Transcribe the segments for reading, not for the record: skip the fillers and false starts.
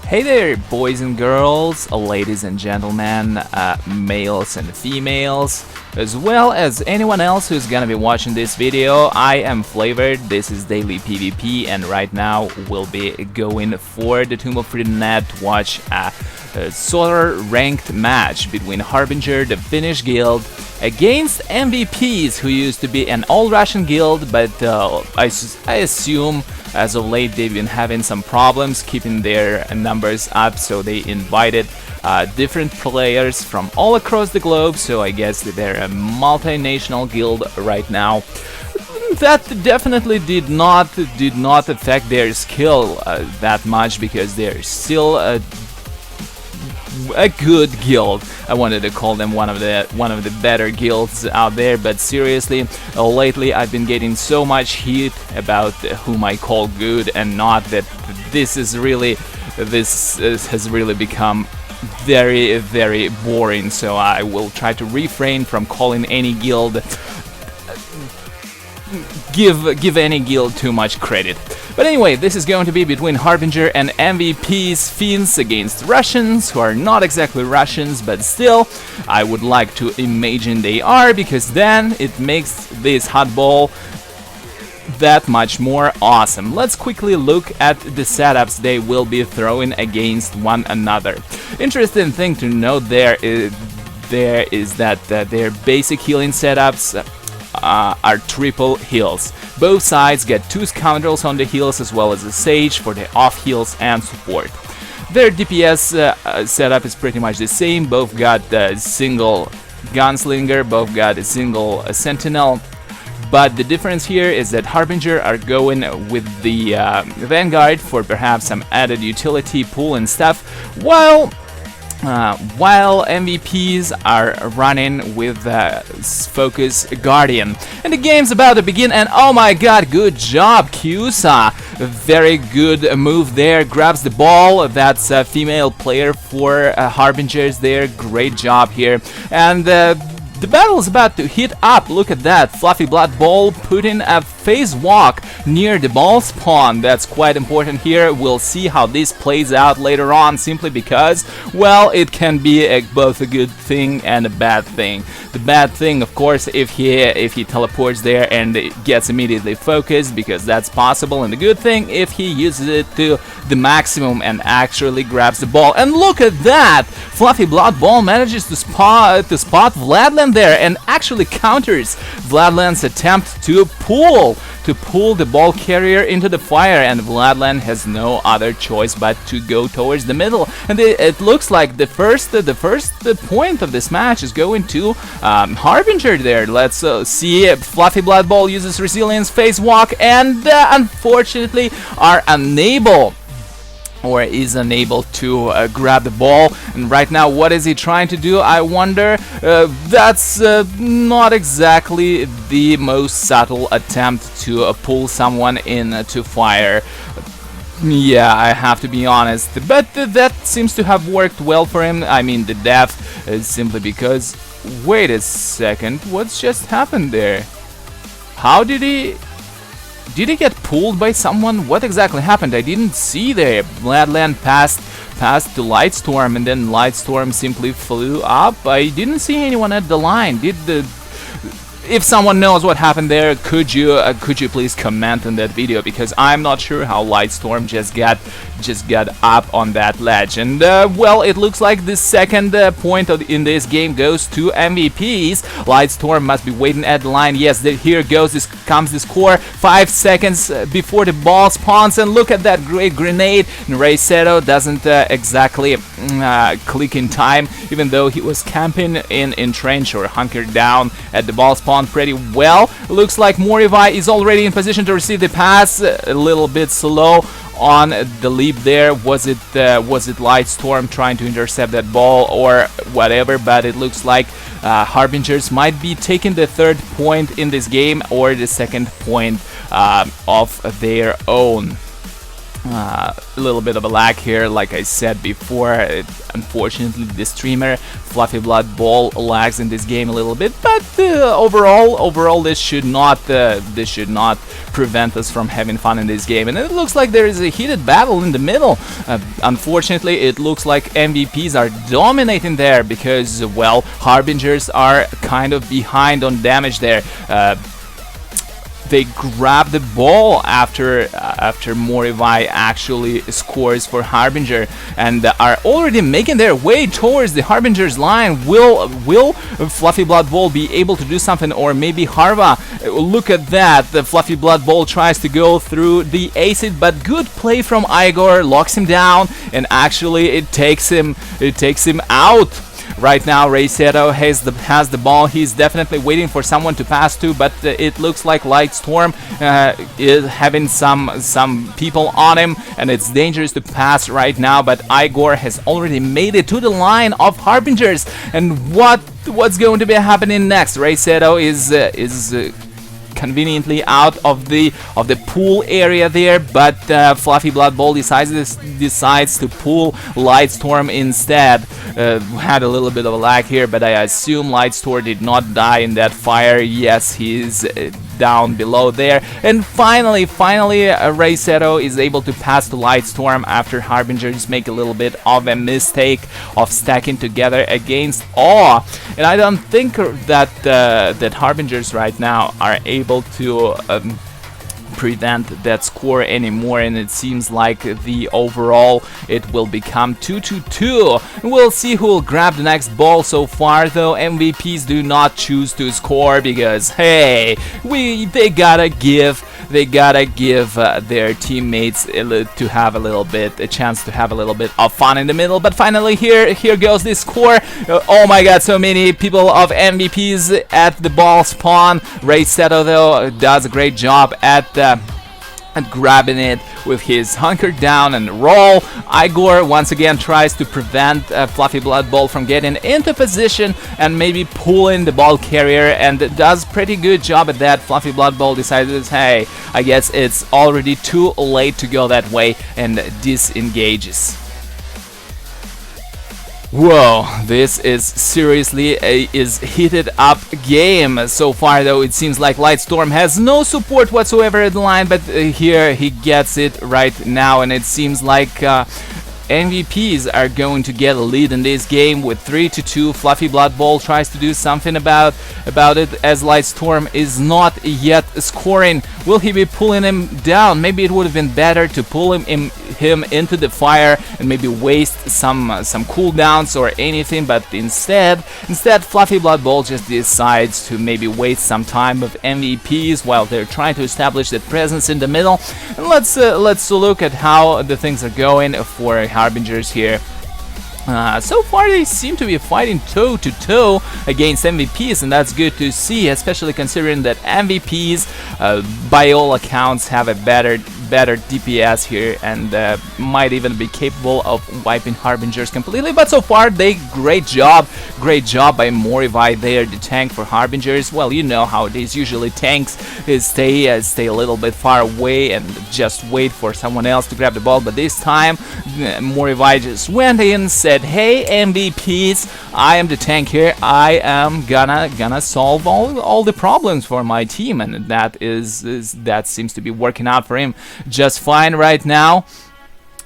Hey there, boys and girls, ladies and gentlemen, males and females, as well as anyone else who's gonna be watching this video. I am Flavored, this is Daily PvP, and right now we'll be going for the Tomb of Freedon nadd to watch a solar ranked match between Harbinger, the Finnish guild, against MVPs, who used to be an all-Russian guild, but I assume as of late they've been having some problems keeping their numbers up, so they invited different players from all across the globe, so I guess that they're a multinational guild right now. That definitely did not affect their skill that much, because they're still a good guild. I wanted to call them one of the better guilds out there, but seriously, lately I've been getting so much heat about whom I call good and not, that this has really become very, very boring, so I will try to refrain from calling any guild give any guild too much credit. But anyway, this is going to be between Harbinger and MVPs, Finns against Russians, who are not exactly Russians, but still, I would like to imagine they are, because then it makes this huttball that much more awesome. Let's quickly look at the setups they will be throwing against one another. Interesting thing to note there is that their basic healing setups are triple heals. Both sides get 2 scoundrels on the heals, as well as a sage for the off heals and support. Their DPS setup is pretty much the same. Both got a single gunslinger, both got a single sentinel, but the difference here is that Harbinger are going with the Vanguard for perhaps some added utility pool and stuff, while MVPs are running with Focus Guardian. And the game's about to begin, and oh my god, good job, Kyusa! Very good move there, grabs the ball. That's a female player for Harbingers there, great job here. And the battle is about to heat up. Look at that, Fluffy Blood Ball putting a phase walk near the ball spawn. That's quite important here. We'll see how this plays out later on, simply because, well, it can be both a good thing and a bad thing. The bad thing, of course, if he teleports there and gets immediately focused, because that's possible, and the good thing if he uses it to the maximum and actually grabs the ball. And look at that! Fluffy Blood Ball manages to spot Vladland there and actually counters Vladland's attempt to pull the ball carrier into the fire, and Vladland has no other choice but to go towards the middle. And it looks like the first point of this match is going to Harbinger there. Let's see. Fluffy Blood Ball uses Resilience Phase Walk and unfortunately is unable to grab the ball. And right now, what is he trying to do, I wonder? That's not exactly the most subtle attempt to pull someone into fire. Yeah, I have to be honest, but that seems to have worked well for him. I mean, the death is simply because... Wait a second, what's just happened there? How did he... Did he get pulled by someone? What exactly happened? I didn't see there. Vladland passed to Lightstorm, and then Lightstorm simply flew up. I didn't see anyone at the line. If someone knows what happened there, could you please comment on that video, because I'm not sure how Lightstorm just got up on that ledge. And well, it looks like the second point in this game goes to MVPs. Lightstorm must be waiting at the line. Yes, here comes the score. 5 seconds before the ball spawns, and look at that great grenade. And Rayseto doesn't exactly click in time, even though he was camping in trench or hunkered down at the ball spawn pretty well. Looks like Morivai is already in position to receive the pass. A little bit slow on the leap there. Was it Lightstorm trying to intercept that ball or whatever? But it looks like Harbingers might be taking the 3rd point in this game, or the 2nd point of their own. A little bit of a lag here, like I said before. Unfortunately, the streamer Fluffy Blood Ball lags in this game a little bit, but overall, this should not prevent us from having fun in this game. And it looks like there is a heated battle in the middle. Unfortunately, it looks like MVPs are dominating there because, well, Harbingers are kind of behind on damage there. They grab the ball after Morivai actually scores for Harbinger, and are already making their way towards the Harbinger's line. Will Fluffy Blood Ball be able to do something, or maybe Harva? Look at that. The Fluffy Blood Ball tries to go through the acid, but good play from Igor, locks him down, and actually it takes him out. Right now, Rayseto has the ball. He's definitely waiting for someone to pass to, but it looks like Lightstorm is having some people on him, and it's dangerous to pass right now. But Igor has already made it to the line of Harbingers, and what's going to be happening next? Rayseto is conveniently out of the pool area there, but Fluffy Blood Ball decides to pull Lightstorm instead. Had a little bit of a lag here, but I assume Lightstorm did not die in that fire. Yes, he's down below there. And finally, Rayseto is able to pass to Lightstorm after Harbingers make a little bit of a mistake of stacking together against Awe. And I don't think that Harbingers right now are able to prevent that score anymore, and it seems like the overall it will become 2-2. We'll see who will grab the next ball. So far though, MVPs do not choose to score because hey, they gotta give their teammates to have a chance to have a little bit of fun in the middle. But finally here goes this score. Oh my god, so many people of MVPs at the ball spawn. Rayseto though does a great job at grabbing it with his hunker down and roll. Igor once again tries to prevent Fluffy Blood Ball from getting into position and maybe pulling the ball carrier, and does pretty good job at that. Fluffy Blood Ball decides, hey, I guess it's already too late to go that way, and disengages. Whoa, this is seriously a heated up game. So far though, it seems like Lightstorm has no support whatsoever at the line, but here he gets it right now, and it seems like MVPs are going to get a lead in this game with 3-2. Fluffy Blood Ball tries to do something about it as Lightstorm is not yet scoring. Will he be pulling him down? Maybe it would have been better to pull him into the fire and maybe waste some cooldowns or anything, but instead Fluffy Blood Ball just decides to maybe waste some time with MVPs while they're trying to establish that presence in the middle. And let's look at how the things are going for Harbingers here. So far they seem to be fighting toe-to-toe against MVPs, and that's good to see, especially considering that MVPs by all accounts have a better DPS here, and might even be capable of wiping Harbingers completely. But so far great job by Morivai there, the tank for Harbingers. Well, you know how it is, usually tanks stay a little bit far away and just wait for someone else to grab the ball, but this time Morivai just went in, said, hey MVPs, I am the tank here, I am gonna solve all the problems for my team, and that seems to be working out for him just fine right now.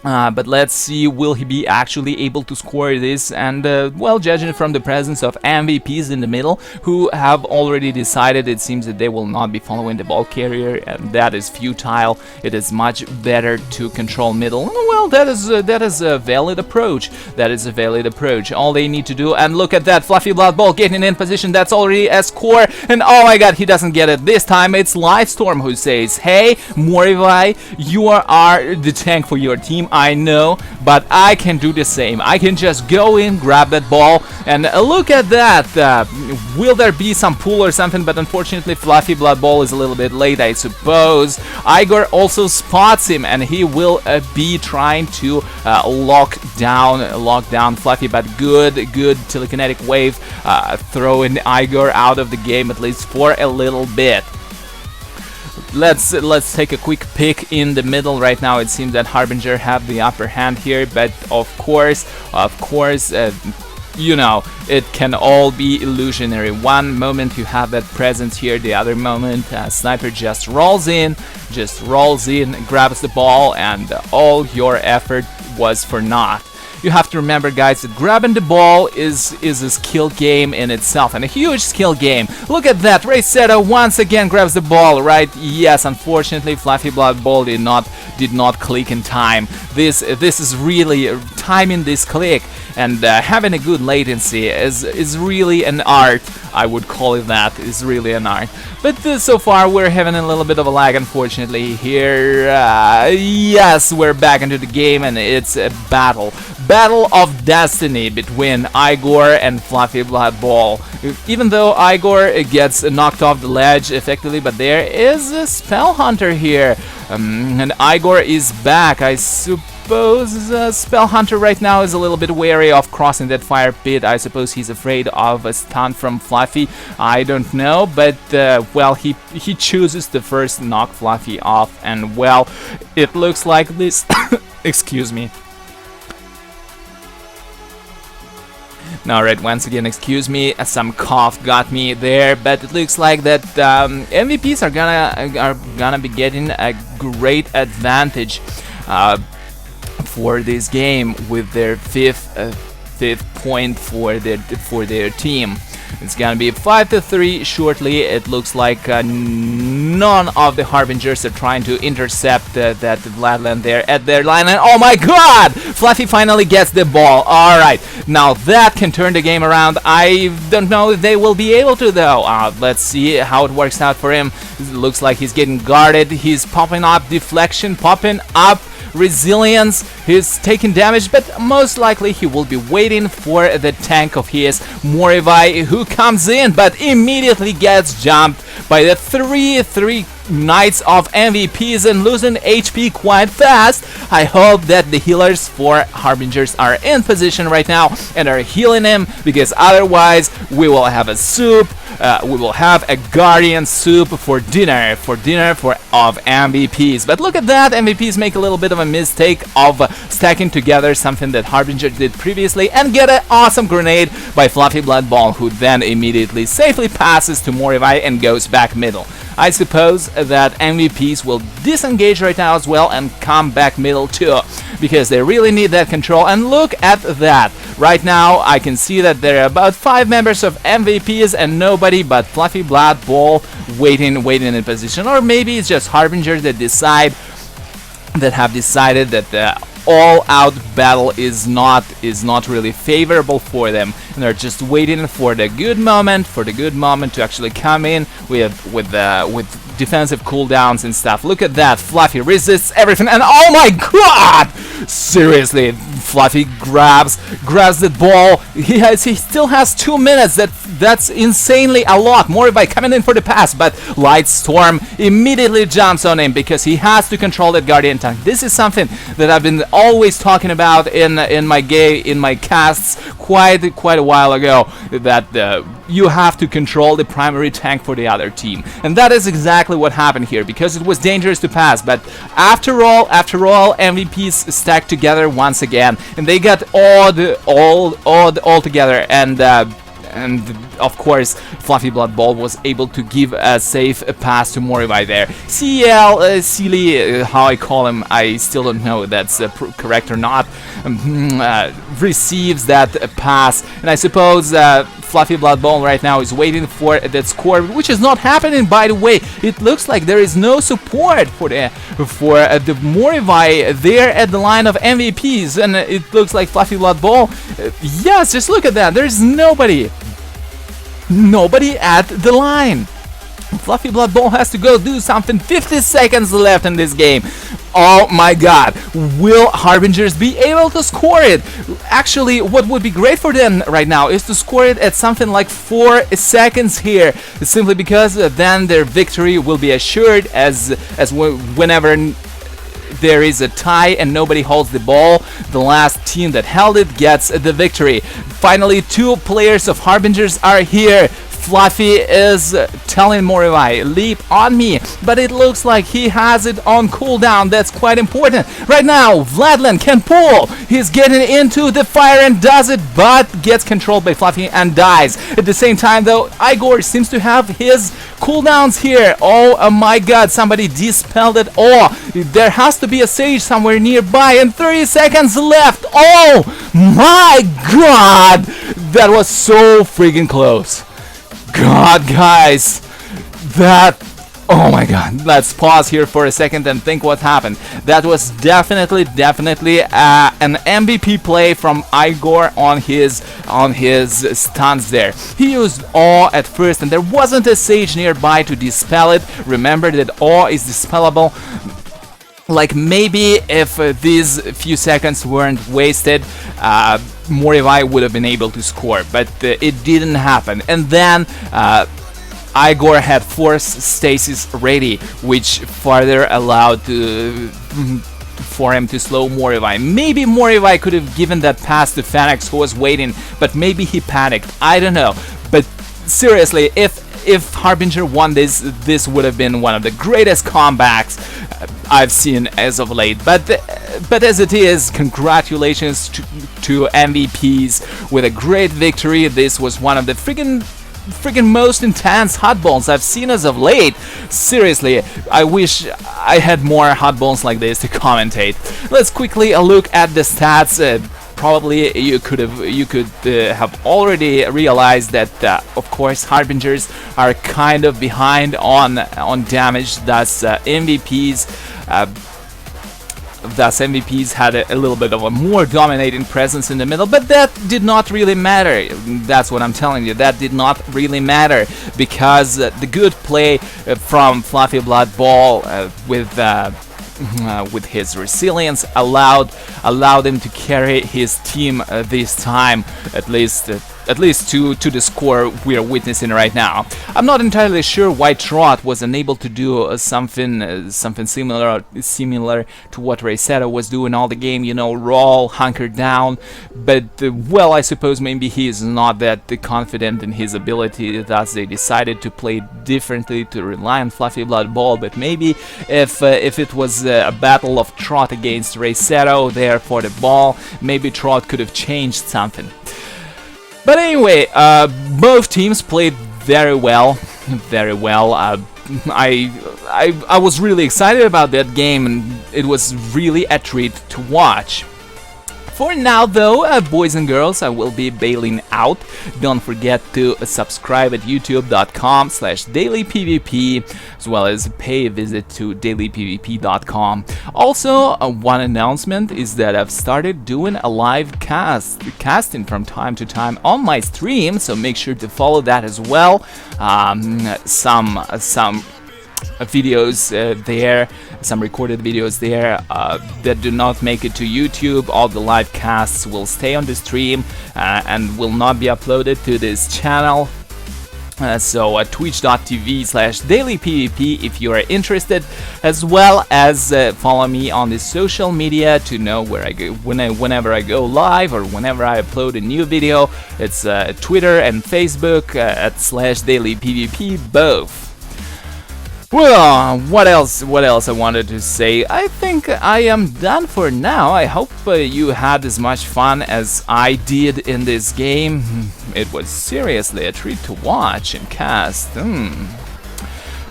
But let's see, will he be actually able to score this? And well, judging from the presence of MVPs in the middle, who have already decided, it seems that they will not be following the ball carrier, and that is futile. It is much better to control middle. Well, that is a valid approach. That is a valid approach. All they need to do, and look at that, Fluffy Blood Ball getting in position. That's already a score, and oh my god, he doesn't get it this time. It's Lightstorm who says, hey Morivai, you are the tank for your team, I know, but I can do the same. I can just go in, grab that ball, and look at that. Will there be some pull or something? But unfortunately Fluffy Blood Ball is a little bit late, I suppose. Igor also spots him, and he will be trying to lock down Fluffy, but good telekinetic wave throwing Igor out of the game, at least for a little bit. let's take a quick pick in the middle. Right now it seems that Harbinger have the upper hand here, but of course, you know, it can all be illusionary. One moment you have that presence here, the other moment Sniper just rolls in, grabs the ball, and all your effort was for naught. You have to remember, guys, that grabbing the ball is a skill game in itself, and a huge skill game. Look at that, Resetto once again grabs the ball, right? Yes, unfortunately, Fluffy Blood Ball did not click in time. This is really timing this click, and having a good latency is really an art. I would call it that. Is really an art. But so far we're having a little bit of a lag, unfortunately here. Yes, we're back into the game, and it's a battle of destiny between Igor and Fluffy Blood Ball. Even though Igor gets knocked off the ledge effectively, but there is a Spell Hunter here, and Igor is back. I suppose Spell Hunter right now is a little bit wary of crossing that fire pit. I suppose he's afraid of a stun from Fluffy. I don't know, but well, he chooses to first knock Fluffy off, and well, it looks like this. Excuse me. Alright, once again, excuse me, some cough got me there, but it looks like that MVPs are gonna be getting a great advantage for this game with their fifth point for their team. It's gonna be 5-3 shortly. It looks like none of the Harbingers are trying to intercept that Vladland there at their line, and oh my god! Fluffy finally gets the ball. Alright, now that can turn the game around. I don't know if they will be able to though. Let's see how it works out for him. It looks like he's getting guarded. He's popping up deflection, popping up resilience. He's taking damage, but most likely he will be waiting for the tank of his, Morivai, who comes in but immediately gets jumped by the three Knights of MVPs and losing HP quite fast. I hope that the healers for Harbingers are in position right now and are healing him, because otherwise we will have a soup. We will have a Guardian soup for dinner of MVPs. But look at that, MVPs make a little bit of a mistake of stacking together something that Harbinger did previously and get an awesome grenade by Fluffy Blood Ball, who then immediately safely passes to Morivai and goes back middle. I suppose that MVPs will disengage right now as well and come back middle too, because they really need that control. And look at that. Right now I can see that there are about 5 members of MVPs and nobody but Fluffy Blood Ball waiting in position. Or maybe it's just Harbingers that have decided that the all-out battle is not really favorable for them, and they're just waiting for the good moment to actually come in with defensive cooldowns and stuff. Look at that, Fluffy resists everything, and oh my god! Seriously, Fluffy grabs the ball. He still has 2 minutes. That's insanely a lot. Morivai coming in for the pass, but Lightstorm immediately jumps on him because he has to control that Guardian tank. This is something that I've been always talking about in my casts quite a while ago, that you have to control the primary tank for the other team, and that is exactly what happened here, because it was dangerous to pass. But after all, MVPs stacked together once again, and they got all together, and of course Fluffy Blood Ball was able to give a safe pass to Morivai there. Sealy, how I call him, I still don't know if that's correct or not, receives that pass, and I suppose Fluffy Blood Ball right now is waiting for that score, which is not happening, by the way. It looks like there is no support for the Morivai there at the line of MVPs, and it looks like Fluffy Blood Ball, yes, just look at that, there's nobody at the line. Fluffy Blood Ball has to go do something. 50 seconds left in this game. Oh my god, will Harbingers be able to score it? Actually, what would be great for them right now is to score it at something like 4 seconds here, simply because then their victory will be assured, as whenever there is a tie and nobody holds the ball, the last team that held it gets the victory. Finally, 2 players of Harbingers are here. Fluffy is telling Morivai, leap on me, but it looks like he has it on cooldown. That's quite important. Right now, Vladlen can pull. He's getting into the fire and does it, but gets controlled by Fluffy and dies. At the same time, though, Igor seems to have his cooldowns here. Oh my god, somebody dispelled it. Oh, there has to be a sage somewhere nearby, and 30 seconds left. Oh my god, that was so freaking close. God, guys, oh my god, let's pause here for a second and think what happened. That was definitely an MVP play from Igor on his stunts there. He used awe at first, and there wasn't a sage nearby to dispel it. Remember that awe is dispellable. Like, maybe if these few seconds weren't wasted, Morivai would have been able to score, but it didn't happen. And then Igor had Force Stasis ready, which further allowed for him to slow Morivai. Maybe Morivai could have given that pass to Fenix, who was waiting, but maybe he panicked. I don't know. But seriously, if Harbinger won this would have been one of the greatest comebacks I've seen as of late. But as it is, congratulations to MVPs with a great victory. This was one of the friggin' most intense huttballs I've seen as of late. Seriously, I wish I had more huttballs like this to commentate. Let's quickly look at the stats. Probably you could have already realized that of course Harbingers are kind of behind on damage. Thus MVPs had a little bit of a more dominating presence in the middle, but that did not really matter. That's what I'm telling you, that did not really matter, because the good play from Fluffy Blood Ball with his resilience allowed him to carry his team this time, at least to the score we are witnessing right now. I'm not entirely sure why Trot was unable to do something similar to what Rayseto was doing all the game, you know, roll, hunker down, but well, I suppose maybe he is not that confident in his ability, thus they decided to play differently, to rely on Fluffy Blood Ball. But maybe if it was a battle of Trot against Rayseto there for the ball, maybe Trot could have changed something. But anyway, both teams played very well. I was really excited about that game, and it was really a treat to watch. For now, though, boys and girls, I will be bailing out. Don't forget to subscribe at youtube.com/dailypvp, as well as pay a visit to dailypvp.com. Also, one announcement is that I've started doing a live casting from time to time on my stream, so make sure to follow that as well. Some videos there, some recorded videos there that do not make it to YouTube. All the live casts will stay on the stream and will not be uploaded to this channel. So twitch.tv/dailypvp if you are interested, as well as follow me on the social media to know where I go whenever I go live or whenever I upload a new video. It's Twitter and Facebook @/dailypvp both. Well, what else I wanted to say? I think I am done for now. I hope you had as much fun as I did in this game. It was seriously a treat to watch and cast.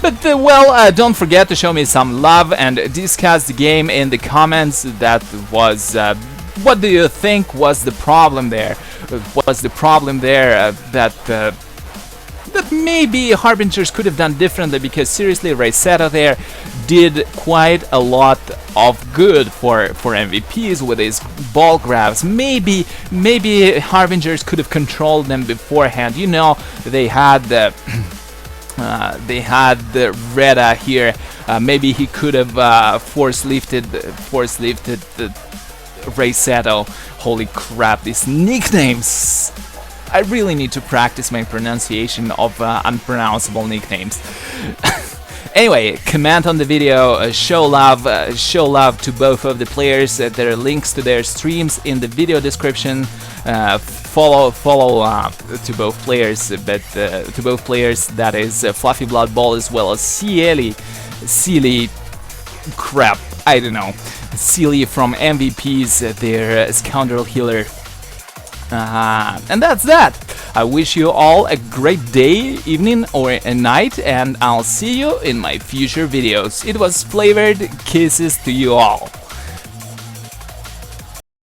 But well, don't forget to show me some love and discuss the game in the comments. That was what do you think was the problem there? That maybe Harbingers could have done differently, because seriously, Rayseto there did quite a lot of good for MVPs with his ball grabs. Maybe Harbingers could have controlled them beforehand. You know, they had the Reda here. Maybe he could have force lifted the Rayseto. Holy crap, these nicknames! I really need to practice my pronunciation of unpronounceable nicknames. Anyway, comment on the video, show love to both of the players. There are links to their streams in the video description. Follow to both players, that is Fluffy Blood Ball as well as Sealy crap, I don't know, Sealy from MVPs, their scoundrel healer. And that's that. I wish you all a great day, evening or a night, and I'll see you in my future videos. It was Flavored, kisses to you all.